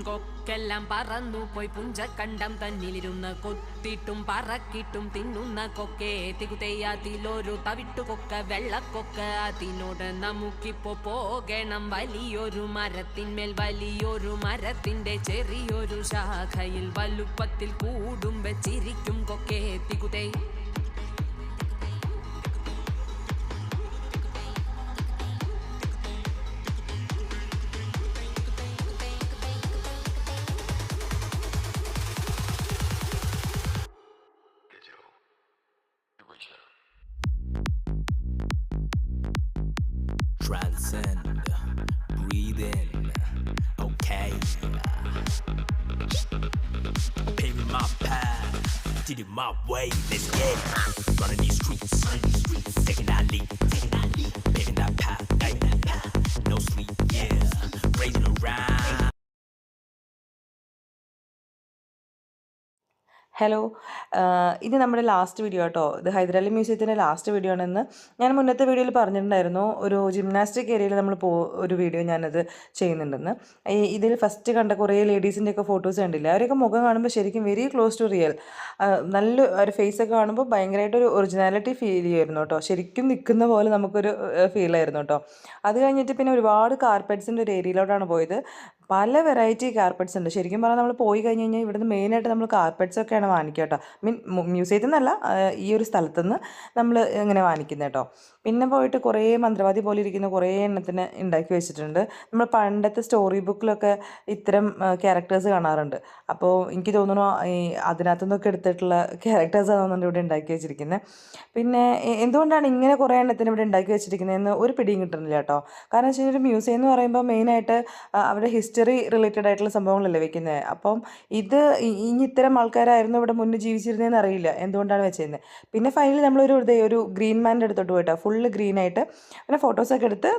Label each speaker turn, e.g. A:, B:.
A: കൊക്കെല്ലാം പറന്നു പോയി പുഞ്ചക്കണ്ടം തന്നിലിരുന്ന് കൊത്തിട്ടും പറക്കിട്ടും തിന്നുന്ന കൊക്കെ തികുതെയ്യാതിലൊരു തവിട്ടുകൊക്ക വെള്ളക്കൊക്ക അതിനോട് നമുക്കിപ്പോ പോകണം വലിയൊരു മരത്തിന്മേൽ വലിയൊരു മരത്തിന്റെ ചെറിയൊരു ശാഖയിൽ വലുപ്പത്തിൽ കൂടും വെച്ചിരിക്കും കൊക്കെ തികുതേ
B: Transcend, breathe in, okay. Paving my path, did it my way, let's get it. Running these streets, taking that leap, paving that path, ay, no sleep, yeah. Raising around.
C: Hello ഇത് നമ്മുടെ ലാസ്റ്റ് വീഡിയോ കേട്ടോ. ഇത് Hyder Ali മ്യൂസിയത്തിൻ്റെ last video ആണെന്ന് ഞാൻ മുന്നത്തെ വീഡിയോയിൽ പറഞ്ഞിട്ടുണ്ടായിരുന്നു. ഒരു ജിംനാസ്റ്റിക് ഏരിയയിൽ നമ്മൾ ഒരു വീഡിയോ ഞാനത് ചെയ്യുന്നുണ്ടെന്ന്. ഇതിൽ ഫസ്റ്റ് കണ്ട കുറേ ലേഡീസിൻ്റെയൊക്കെ ഫോട്ടോസ് കണ്ടില്ല, അവരൊക്കെ മുഖം കാണുമ്പോൾ ശരിക്കും വെരി ക്ലോസ് ടു റിയൽ. നല്ല ഒരു ഫേസൊക്കെ കാണുമ്പോൾ ഭയങ്കരമായിട്ടൊരു ഒറിജിനാലിറ്റി ഫീൽ ചെയ്യുമായിരുന്നു കേട്ടോ. ശരിക്കും നിൽക്കുന്ന പോലെ നമുക്കൊരു ഫീലായിരുന്നു കേട്ടോ. അത് കഴിഞ്ഞിട്ട് പിന്നെ ഒരുപാട് കാർപ്പറ്റ്സിൻ്റെ ഒരു ഏരിയയിലോട്ടാണ് പോയത്. പല വെറൈറ്റി കാർപ്പറ്റ്സ് ഉണ്ട്. ശരിക്കും പറഞ്ഞാൽ നമ്മൾ പോയി കഴിഞ്ഞ് കഴിഞ്ഞാൽ ഇവിടുന്ന് മെയിനായിട്ട് നമ്മൾ കാർപ്പറ്റ്സൊക്കെയാണ് വാങ്ങിക്കുക കേട്ടോ. മ്യൂസിയത്തിൽ നിന്നല്ല, ഈ ഒരു സ്ഥലത്തുനിന്ന് നമ്മൾ ഇങ്ങനെ വാങ്ങിക്കുന്നത് കേട്ടോ. പിന്നെ പോയിട്ട് കുറേ മന്ത്രവാദി പോലെ ഇരിക്കുന്ന കുറേ എണ്ണത്തിന് ഉണ്ടാക്കി വെച്ചിട്ടുണ്ട്. നമ്മൾ പണ്ടത്തെ സ്റ്റോറി ബുക്കിലൊക്കെ ഇത്തരം ക്യാരക്ടേഴ്സ് കാണാറുണ്ട്. അപ്പോൾ എനിക്ക് തോന്നുന്നു ഈ അതിനകത്തു നിന്നൊക്കെ എടുത്തിട്ടുള്ള ക്യാരക്ടേഴ്സാണ് തോന്നുന്നുണ്ട് ഇവിടെ ഉണ്ടാക്കി വെച്ചിരിക്കുന്നത്. പിന്നെ എന്തുകൊണ്ടാണ് ഇങ്ങനെ കുറേ എണ്ണത്തിന് ഇവിടെ ഉണ്ടാക്കി വെച്ചിരിക്കുന്നതെന്ന് ഒരു പിടിയും കിട്ടുന്നില്ല കേട്ടോ. കാരണം വെച്ച് കഴിഞ്ഞാൽ ഒരു മ്യൂസിയം എന്ന് പറയുമ്പോൾ മെയിനായിട്ട് അവരുടെ ഹിസ്റ്ററി റിലേറ്റഡ് ആയിട്ടുള്ള സംഭവങ്ങളല്ലേ വെക്കുന്നത്. അപ്പം ഇത് ഇനി ഇത്തരം ആൾക്കാരായിരുന്നു ഇവിടെ മുന്നേ ജീവിച്ചിരുന്നതെന്ന് അറിയില്ല എന്തുകൊണ്ടാണ് വെച്ചിരുന്നത്. പിന്നെ ഫൈനലി നമ്മളൊരു ഗ്രീൻ മാൻ്റെ അടുത്തോട്ട് പോയിട്ടോ, ഫുള്ള് ഗ്രീനായിട്ട് പിന്നെ ഫോട്ടോസൊക്കെ എടുത്ത്